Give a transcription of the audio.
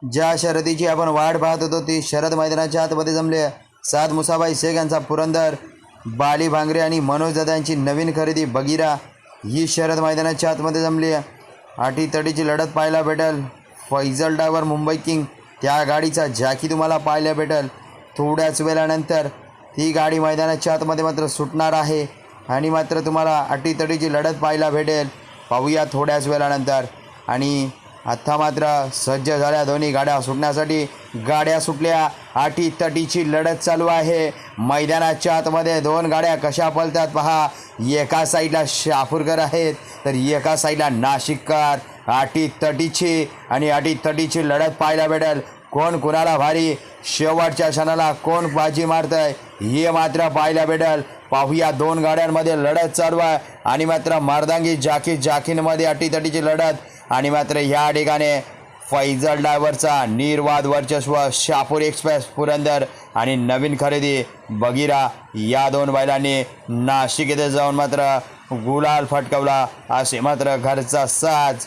ज्या शर्यतीची आपण वाट पाहत होतो ती शरद मैदानाच्या आतमध्ये जमले। सात मुसाबाई शेख यांचा पुरंदर, बाली भांगरे आणि मनोज दादा यांची नवीन खरेदी बगीरा ही शरद मैदानाच्या आतमध्ये जमली। आटीतडीची लढत पाहायला भेटेल। फैजल ड्रायव्हर मुंबई किंग त्या गाडीचा जॅकी तुम्हाला पाहायला भेटेल। थोड्याच वेळानंतर ती गाडी मैदानाच्या आतमध्ये मात्र सुटणार आहे आणि मात्र तुम्हाला आटीतडीची लढत पाहायला भेटेल। पाहूया थोड्याच वेळानंतर। आणि आता मात्र सज्ज झाल्या दोन्ही गाड्या सुटण्यासाठी। गाड्या सुटल्या, आटीतटीची लढत चालू आहे। मैदानाच्या आतमध्ये दोन गाड्या कशा पळतात पहा। एका साईडला शापूरकर आहेत तर एका साईडला नाशिककर। आटीतटीची आणि आटीतटीची लढत पाहायला भेटेल। कोण कुणाला भारी, शेवटच्या क्षणाला कोण बाजी मारतंय हे मात्र पाहायला भेटेल। पाहूया दोन गाड्यांमध्ये लढत चालू आहे आणि मात्र मर्दांगी जाकींमध्ये आटीतटीची लढत आणि मात्र ह्या ठिकाणी फैजल ड्रायव्हरचा निर्वाद वर्चस्व। शापूर एक्सप्रेस पुरंदर आणि नवीन खरेदी बगीरा या दोन बैलांनी नाशिक येथे जाऊन मात्र गुलाल फटकावला असे मात्र घरचा साज